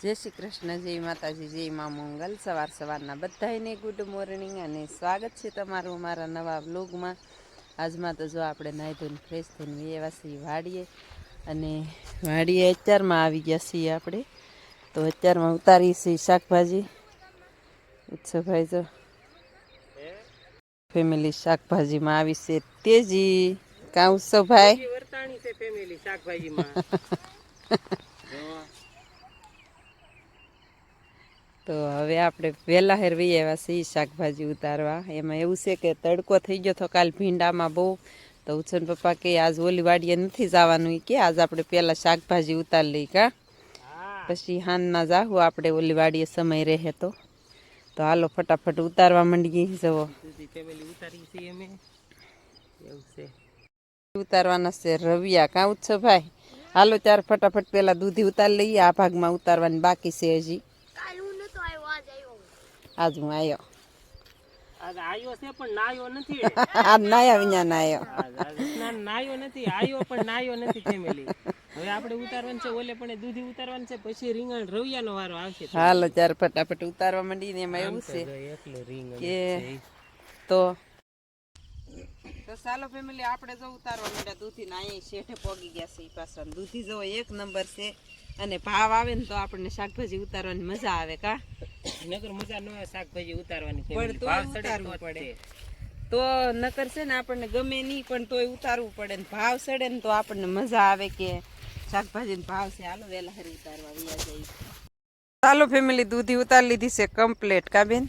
જય શ્રી કૃષ્ણ, જય માતાજી, જય મા મંગલ. સવારના બધાને ગુડ મોર્નિંગ અને સ્વાગત છે તમારું અમારા નવા વ્લોગમાં. આજમાં તો જો આપણે નાહી ધોઈને ફ્રેશ થઈને એવા છીએ વાડીએ, અને વાડીએ અત્યારમાં આવી ગયા છીએ આપણે. તો અત્યારમાં ઉતારી છીએ શાકભાજી. ઉત્સવભાઈ જો ફેમિલી શાકભાજીમાં આવી છે તેજી. કા ઉત્સવભાઈ વર્તાણી છે ફેમિલી શાકભાજીમાં. તો હવે આપણે વહેલા હેરવી આવ્યા છીએ શાકભાજી ઉતારવા. એમાં એવું છે કે તડકો થઈ ગયો તો કાલ ભીંડામાં બહુ, તો ઉછન પપ્પા કે આજ ઓલી વાડીએ નથી જવાનું, કે આજ આપણે પહેલાં શાકભાજી ઉતારી લઈ કા, પછી હાનના જાહું આપણે ઓલી વાડીએ સમય રહે તો હાલો ફટાફટ ઉતારવા માંડીએ. જવો ઉતારવાના છે રવિયા. કાં ઉત્સવભાઈ હાલો ચાર ફટાફટ પહેલાં દૂધી ઉતારી લઈએ. આ ભાગમાં ઉતારવાની બાકી છે હજી. આજ હું આવ્યો. આયો છે પણ નાયો નથી. આજ નાયા વિના નાયો. નાયો નથી, આયો પણ નાયો નથી ફેમિલી. હવે આપણે ઉતારવાનું છે, ઓલે પણ દૂધી ઉતારવાનું છે, પછી રીંગણ રવિયાનો વારો આવશે. હાલો ચાર ફટાફટ ઉતારવા માંડીને. એમાં એવું છે કે તો ચાલો ફેમિલી આપણે જો ઉતારવા માંડ્યા દૂધી ને અહીંયા શેઠે પોગી ગયા છે. પાછા દૂધી જો એક નંબર છે, અને ભાવ આવે ને તો આપણને શાકભાજી ઉતારવાની મજા આવે. કા નકર મજા ન આવે શાકભાજી ઉતારવાની, પણ તોય ઉતારવું પડે. તો નકર છે ને આપણને ગમે નહીં, પણ તોય ઉતારવું પડે. ને ભાવ સડે ને તો આપણને મજા આવે કે શાકભાજીનો ભાવ છે. હાલો વહેલા હરી ઉતારવા વયા જઈએ. ચાલો ફેમિલી દૂધી ઉતારી લીધી છે કમ્પ્લેટ. કા બેન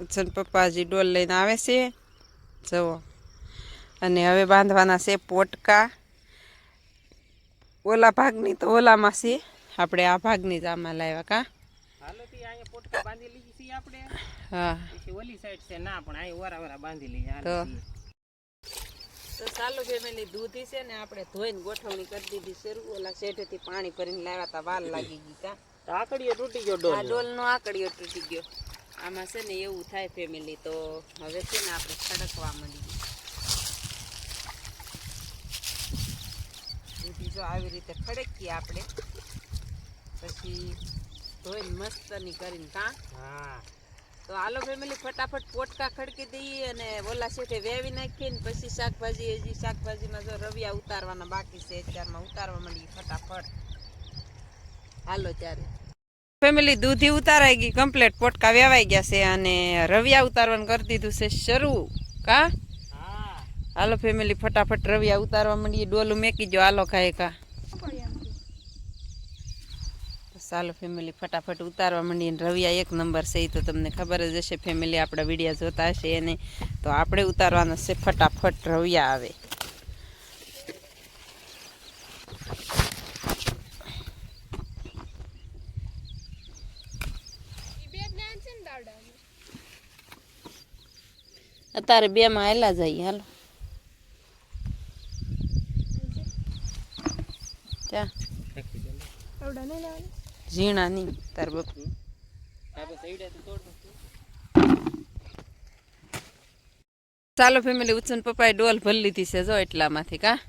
ઉછન પપ્પાજી ડોલ લઈને આવે છે જવો. અને હવે બાંધવાના છે પોટકા. ઓલા ભાગની તો ઓલામાં છે, આપણે આ ભાગની જ આમાં લાવ્યા. કા હાલો તી અહીંયા પોટકા બાંધી લીધી છે આપણે. હા પછી ઓલી સાઈડ છે ના, પણ અહીં ઓરા બાંધી લઈએ. તો ચાલો ફેમિલી દૂધી છે ને આપણે ધોઈને ગોઠવણી કરી દીધી શરૂ. ઓલા શેઠેથી પાણી ભરીને લાવ્યા હતા, વાલ લાગી ગઈ. તા આકડીઓ તૂટી ગયો ડોલ. આ ડોલનો આકડીઓ તૂટી ગયો. આમાં છે ને એવું થાય ફેમિલી. તો હવે છે ને આપણે ખડકવા માંડીએ. દૂધી જો આવી રીતે ખડકીએ આપણે, પછી ધોઈને મસ્તની કરીને. કા હા તો હાલો ફેમિલી ફટાફટ પોટકા ખડકી દઈએ અને ઓલા શેઠે વેવી નાખીએ ને પછી શાકભાજી. હજી શાકભાજીમાં જો રવિયા ઉતારવાના બાકી છે, અત્યારમાં ઉતારવા માંડીએ ફટાફટ. હાલો ત્યારે ફેમિલી દૂધી ઉતારાઈ ગઈ કમ્પ્લેટ, પોટકા વેવાઈ ગયા છે, અને રવિયા ઉતારવાનું કરી દીધું છે શરૂ. કા હાલો ફેમિલી ફટાફટ રવિયા ઉતારવા માંડીએ. ડોલું મેકી જો હાલો ખાય. કા ચાલો ફેમિલી ફટાફટ ઉતારવા માંડીએ. રવિયા એક નંબર છે, એ તો તમને ખબર જ હશે ફેમિલી, આપણા વિડીયો જોતા હશે એને. તો આપણે ઉતારવાના છે ફટાફટ રવિયા આવે. અત્યારે બે માં હાલા જઈએ. હાલો ત્યાં ઝીણા નહીં તાર બપરી. ચાલો ફેમિલી ઉછન પપ્પાએ ડોલ ભરી લીધી છે જો એટલામાંથી. કા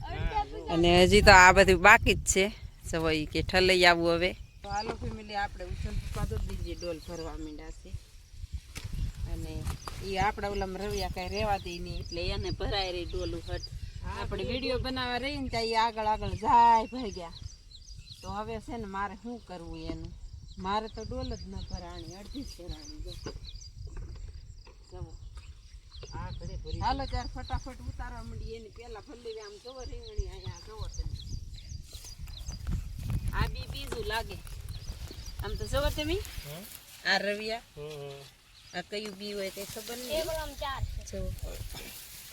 અને હજી તો આ બધું બાકી જ છે. જવો ઈ કે ઠલઈ આવું હવે. તો હાલો ફેમિલી આપણે ઉછન પપ્પા તો બીજી ડોલ ભરવા માંડ્યા છે, અને એ આપણા ઓલામાં રવિયા કાંઈ રહેવા દે નહીં, એટલે એને ભરાય રહી ડોલું હટ. આપણે વિડીયો બનાવવા રહી ને ત્યાં એ આગળ જાય ભાગ્યા. તો હવે છે ને મારે શું કરવું એનું, મારે તો ડોલ જ ન ભરાણી, અડધી જ ભરાણી. જવો હાલો ત્યારે ફટાફટ ઉતારવા માંડીએ. એની પેલા ભલ્લી આમ જવો રીંગણી અહીંયા જવો તમે. આ બીજું લાગે આમ તો જવો તમે. આ રવિયા આ કયું બી હોય કઈ ખબર નહીં.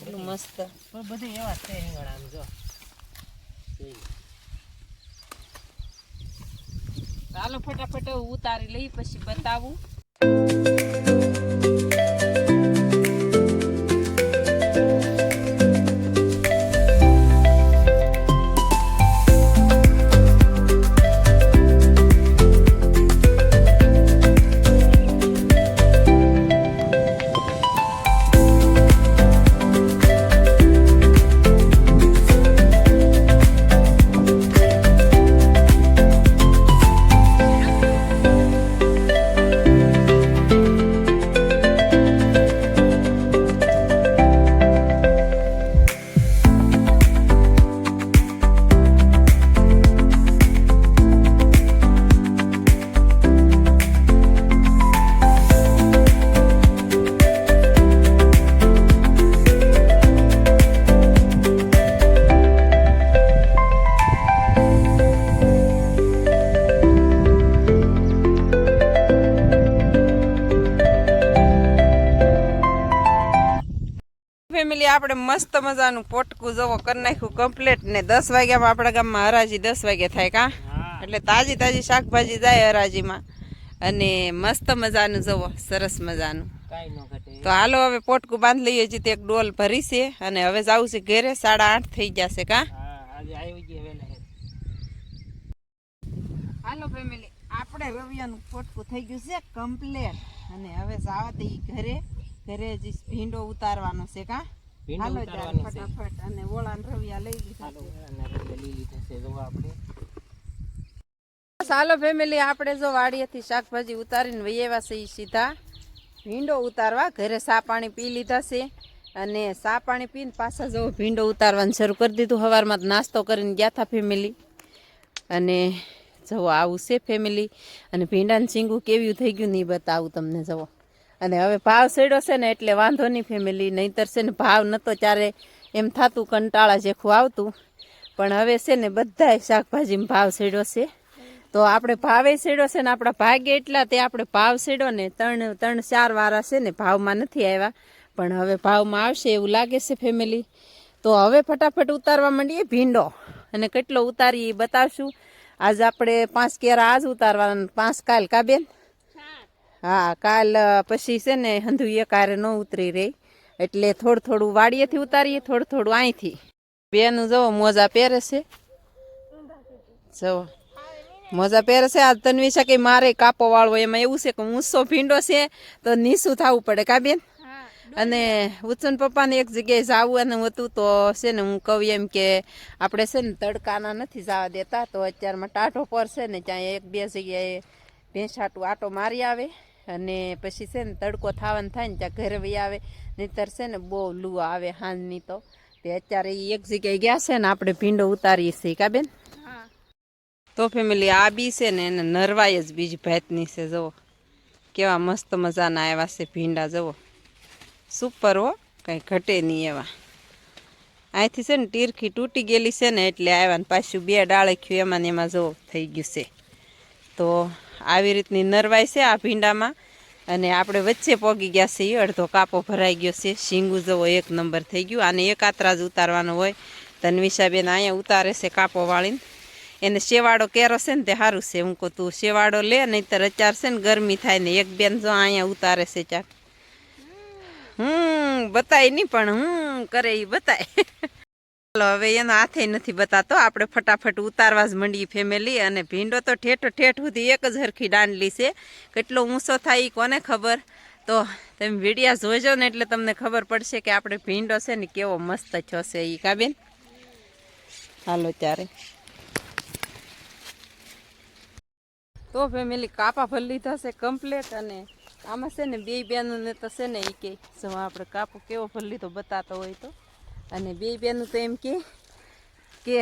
એટલું મસ્ત બધું એવા છે રીંગણ. આમ જો ચાલો ફટાફટ ઉતારી લઈ પછી બતાવું. ફેમિલી આપણે મસ્ત મજાનું પોટકું જવો કરી નાખ્યું કમ્પ્લીટ ને 10 વાગ્યામાં આપણા ગામમાં હરાજી 10 વાગે થાય કા એટલે તાજી તાજી શાકભાજી જાય હરાજીમાં અને મસ્ત મજાનું જવો સરસ મજાનું કાઈ ન ઘટે. તો હાલો હવે પોટકું બાંધી લઈએ છીએ એક ડોલ ભરી છે અને હવે જાવું છે ઘરે 8:30 થઈ જશે કા આજે આવી ગઈ વેલા હે. હાલો ફેમિલી આપણે રવિયાનું પોટકું થઈ ગયું છે કમ્પ્લીટ અને હવે જાવા દઈએ ઘરે જે ભીંડો ઉતારવાનો છે કા ભીંડો હાલો ઉતારવાનો છે. ફટાફટ અને ઓળાન રવિયા લઈ લીધા હાલો અને લઈ લીધા છે જો આપણે. હાલો ફેમિલી આપણે જો વાડીએથી શાકભાજી ઉતારીને વૈયા છે સીધા ભીંડો ઉતારવા ઘરે સા પાણી પી લીધા છે અને સા પાણી પીને પાછા જો ભીંડો ઉતારવાનું શરૂ કરી દીધું સવારમાં નાસ્તો કરીને ગયા હતા ફેમિલી અને જવો આવું છે ફેમિલી અને ભીંડાનું શીંગું કેવું થઈ ગયું નહીં બતાવું તમને જવો અને હવે ભાવ સડ્યો છે ને એટલે વાંધો નહીં ફેમિલી નહીંતર છે ને ભાવ નહોતો ત્યારે એમ થતું કંટાળા જેખું આવતું પણ હવે છે ને બધાય શાકભાજીમાં ભાવ સડ્યો છે તો આપણે ભાવે સડ્યો છે ને આપણા ભાગ્ય એટલા તે આપણે ભાવ સડ્યો ને 3-4 વારા છે ને ભાવમાં નથી આવ્યા પણ હવે ભાવમાં આવશે એવું લાગે છે ફેમિલી તો હવે ફટાફટ ઉતારવા માંડીએ ભીંડો અને કેટલો ઉતારી એ બતાવશું આજ આપણે 5 કેરા આજ ઉતારવાના 5 કાલ કા બેન હા કાલ પછી છે ને હંધુ એકારે ન ઉતરી રહી એટલે થોડું વાડીએથી ઉતારીએ થોડું અહીંથી બેનું જવો મોજા પહેરે છે જવો મોજા પહેરે છે આ તન્વીશા કે મારે કાપો વાળવો એમાં એવું છે કે ઊંચો ભીંડો છે તો નીસું થવું પડે કા બેન અને ઉત્સન પપ્પાને એક જગ્યાએ જવાનું હતું તો છે ને હું કહું એમ કે આપણે છે ને તડકાના નથી જવા દેતા તો અત્યારમાં ટાઢો પર છે ને ત્યાં 1-2 જગ્યાએ ભેંસાટું આટો મારી આવે અને પછી છે ને તડકો થવાનું થાય ને ત્યાં ઘરે વહી આવે નહીંતર છે ને બહુ લૂ આવે હાંજની તો તે અત્યારે એક જગ્યાએ ગયા છે ને આપણે ભીંડો ઉતારીએ છીએ કા બેન તો ફેમિલી આ બી છે ને એને નરવાય જ બીજી ભાતની છે જુઓ કેવા મસ્ત મજાના આવ્યા છે ભીંડા જુઓ સુપર હો કંઈ ઘટે નહીં એવા અહીંથી છે ને તીરખી તૂટી ગયેલી છે ને એટલે આવ્યા ને પાછું 2 ડાળખ્યું એમાં ને એમાં જુઓ થઈ ગયું છે તો આવી રીતની નરવાઈ છે આ ભીંડામાં અને આપણે વચ્ચે પોગી ગયા છે અડધો કાપો ભરાઈ ગયો છે શીંગું જવો 1 નંબર થઈ ગયું આને એકાત્રા જ ઉતારવાનો હોય તન્વીશાબેન અહીંયા ઉતારે છે કાપો વાળીને એને શેવાડો કેરો છે ને તે સારું છે હું કહું તું શેવાડો લે નહીંતર અત્યારે છે ને ગરમી થાય ને એક બેન જો અહીંયા ઉતારે છે ચાર બતાય નહીં પણ કરે એ બતાય ચાલો હવે એનો હાથે નથી બતાતો આપણે ફટાફટ ઉતારવા જ મંડીએ ફેમિલી અને ભીંડો તો ઠેઠ સુધી એક જ હરખી દાંડલી છે કેટલો ઊંચો થાય એ કોને ખબર તો તમે વિડીયા જોજો ને એટલે તમને ખબર પડશે કે આપણે ભીંડો છે ને કેવો મસ્ત થશે એ કા બેન હાલો ત્યારે તો ફેમિલી કાપા ભરી લીધા છે કમ્પ્લીટ અને આમાં છે ને 2 બેનોને તો છે ને એ કે જો આપણે કાપો કેવો ભરી લીધો બતાતો હોય તો અને 2 બેનું તો એમ કે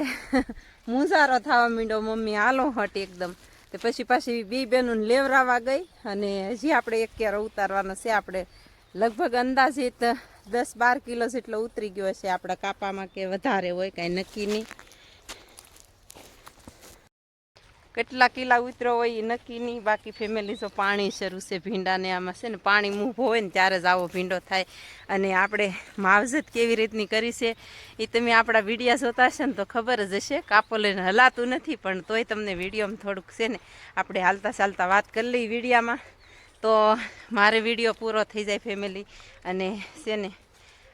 મુંજારો થવા માંડ્યો મમ્મી હાલો હટ એકદમ તો પછી પાછી 2 બેનું લેવરાવા ગઈ અને હજી આપણે 1 કેરો ઉતારવાનો છે આપણે લગભગ અંદાજિત 10-12 કિલો જેટલો ઉતરી ગયો છે આપણા કાપામાં કે વધારે હોય કાંઈ નક્કી નહીં કેટલા કિલા ઉતરો હોય એ નક્કી નહીં બાકી ફેમિલી જો પાણી શરૂ છે ભીંડાને આમાં છે ને પાણી મૂભો હોય ને ત્યારે જ આવો ભીંડો થાય અને આપણે માવજત કેવી રીતની કરી છે એ તમે આપણા વિડીયા જોતા હશે ને તો ખબર જ હશે કાપો લઈને હલાતું નથી પણ તોય તમને વિડીયોમાં થોડુંક છે ને આપણે હાલતા ચાલતા વાત કરી લઈ વિડીયામાં તો મારે વિડીયો પૂરો થઈ જાય ફેમિલી અને છે ને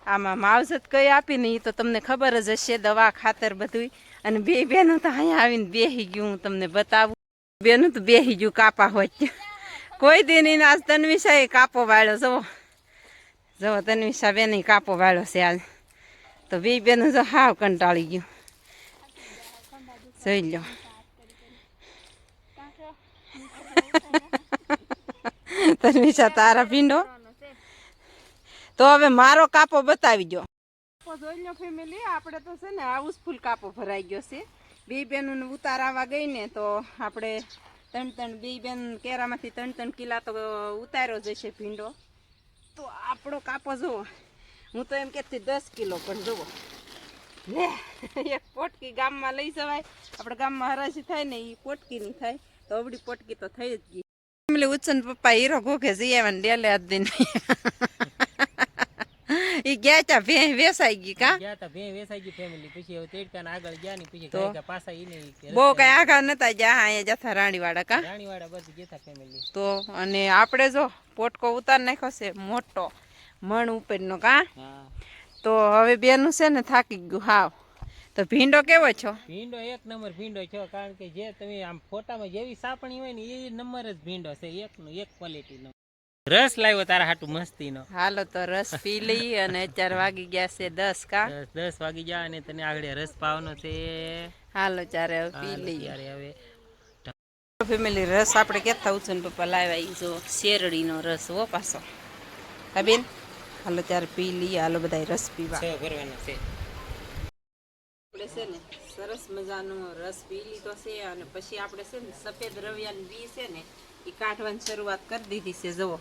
આમાં માવજત કઈ આપીને એ તો તમને ખબર જ હશે દવા ખાતર બધું અને 2 બેનું તો અહીંયા આવીને બેસી ગયું હું તમને બતાવું બેનું તો બેસી ગયું કાપા હોય કોઈ દિન એને આજ તન્વીશાએ કાપો વાળ્યો જવો તન્વીશા બેન કાપો વાળ્યો છે આજ તો 2 બેનું જો હાવ કંટાળી ગયું જોઈ લો તન્વીશા તારા ભીંડો તો હવે મારો કાપો બતાવી દો જોઈ લો ફેમિલી આપણે તો છે ને હાઉસ ફૂલ કાપો ભરાઈ ગયો છે 2 બેનું ઉતારવા ગઈ ને તો આપણે 2 બેન કેરામાંથી 3 કિલા તો ઉતાર્યો જશે ભીંડો તો આપણો કાપો જુઓ હું તો એમ કહેતી 10 કિલો પણ જુઓ લે એક પોટકી ગામમાં લઈ જવાય આપણે ગામમાં હરાજી થાય ને એ પોટકી નહીં થાય તો અવડી પોટકી તો થઈ જ ગઈ ફેમિલી ઉત્સન પપ્પા હીરો ઘોઘે જઈ આવ્યા ને ડેલે હાથ દઈને ઈ ગયા તા વેસાઈ ગઈ કા ગયા તા ભે વેસાઈ ગઈ ફેમિલી. પછી હવે તેડકાને આગળ ગયા ને પછી તો? ગયા પાછા ઈને બહુ કઈ આઘા નતા જ્યાં અહીંયા જથા રાણીવાડા કા રાણીવાડા બધું ગયા ફેમિલી. તો અને આપણે જો પોટકો ઉતાર નાખ્યો છે મોટો મણ ઉપરનો કા હા તો હવે બેનું છે ને થાકી ગયું હાવ. તો ભીંડો કેવો છો? ભીંડો એક નંબર ભીંડો છો, કારણ કે જે તમે આમ ફોટામાં જેવી સાપણી હોય ને એ નંબર જ ભીંડો છે, એકનો એક ક્વોલિટીનો. રસ લાવ્યો તારા હાટુ મસ્તીનો. હાલો તો રસ પી લઈ અને અત્યારે વાગી ગયા છે 10 કા 10 વાગી ગયા અને તને આગળ રસ પાવાનો છે. હાલો ચારે હવે પી લઈએ. ત્યારે હવે ફેમિલી રસ આપણે કેતા ઉછન પપ્પા લાવ્યા ઈ જો શેરડીનો રસ હો પાછો. હા બેન હાલો ત્યારે પી લઈએ. હાલો બધા રસ પીવા છ ભરવાનો છે. આપણે છે ને સરસ મજાનો રસ પી લીધો છે અને પછી આપણે છે ને સફેદ રવિયાની બી છે ને એ કાઢવાની શરૂઆત કરી દીધી છે. જુઓ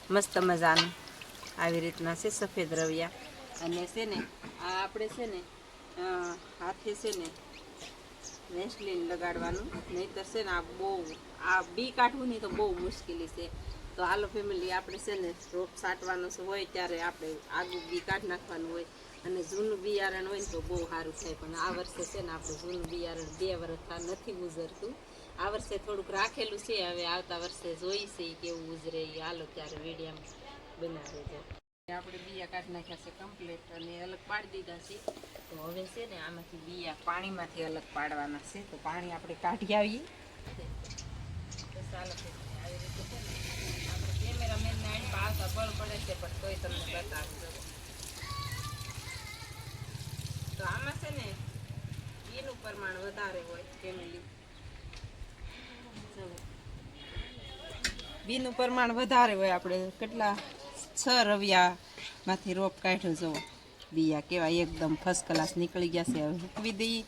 મસ્ત મજાનું આવી રીતના છે સફેદ રવિયા. અને છે ને આ આપણે છે ને હાથે છે ને વેસલીન લગાડવાનું, નહીંતર છે ને આ બી કાઢવું નહીં તો બહુ મુશ્કેલી છે. તો હાલો ફેમિલી આપણે છે ને રોપ સાટવાનો હોય ત્યારે આપણે આગું બી કાઢી નાખવાનું હોય અને જૂનું બિયારણ હોય ને તો બહુ સારું થાય. પણ આ વર્ષે છે ને આપણે જૂનું બિયારણ 2 વર્ષ નથી ઉજરતું. આ વર્ષે થોડુંક રાખેલું છે, હવે આવતા વર્ષે જોઈ છે કેવું ઉજરે એ. હાલો ત્યારે વિડીયો બનાવી દો. આપણે બિયા કાઢી નાખ્યા છે કમ્પ્લીટ અને અલગ પાડી દીધા છે. તો હવે છે ને આમાંથી બિયા પાણીમાંથી અલગ પાડવાના છે. તો પાણી આપણે કાઢી આવીએ. તો ચાલો આવી રીતે છે ને આપણે કેમેરામેનને આણી પાવતા બળ પડે છે પણ તોય તમને બતાવી દો. તો આમાં છે ને એનું પ્રમાણ વધારે હોય ફેમિલી. બીનું પ્રમાણ વધારે હોય. આપણે કેટલા 6 રવિયામાંથી રોપ કાઢ્યો. જુઓ બિયા કેવા એકદમ ફર્સ્ટ ક્લાસ નીકળી ગયા છે. હવે મૂકવી દઈએ.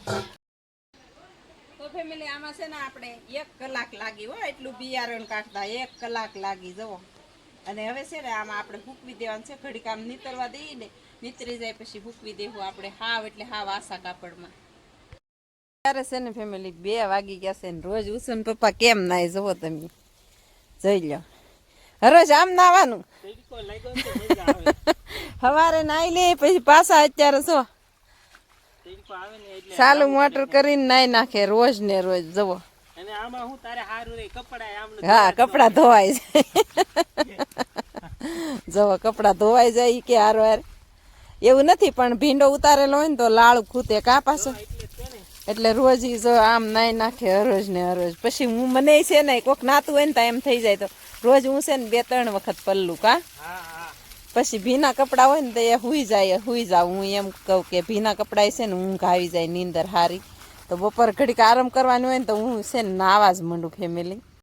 તો ફેમિલી આમાં છે ને આપણે 1 કલાક લાગી હોય એટલું બિયારણ કાઢતા 1 કલાક લાગી. જુઓ અને હવે છે ને આમાં આપણે ફૂકવી દેવાનું છે. ઘડીક આમ નીતરવા દઈએ ને, નીતરી જાય પછી ફૂકવી દેવું આપણે હાવ એટલે હાવ આસા કાપડમાં. ત્યારે છે ને ફેમિલી 2 વાગી ગયા છે ને રોજ ઉસન પપ્પા કેમ નાય જુઓ તમે જોઈ લો. રોજ આમ નાવાનું તડકો લાગ્યો ને તો મજા આવે. સવારે નાઈ લે પછી પાછા અત્યારે જો તડકો આવે ને એટલે ચાલુ મોટર કરીને નાઈ નાખે રોજ ને રોજ. જુઓ અને આમાં હું તારે હારું રે કપડા આમ હા કપડા ધોવાઈ જાય. જુઓ કપડા ધોવાઈ જાય કે હારો હાર એવું નથી પણ ભીંડો ઉતારેલો હોય ને તો લાળું ખૂતે કા પાછો. એટલે રોજ ઈ જો આમ નાઈ નાખે હરોજ ને હરોજ. પછી હું મને છે ને કોક નાતું હોય ને તો એમ થઈ જાય તો રોજ હું છે ને 2-3 વખત પલ્લું કા. પછી ભીના કપડા હોય ને તો એ હુઈ જાવ. હું એમ કહું કે ભીના કપડા છે ને ઊંઘ આવી જાય નીંદર હારી. તો બપોર ઘડીક આરામ કરવાની હોય ને તો હું છે ને નાવા જ માંડું ફેમિલી.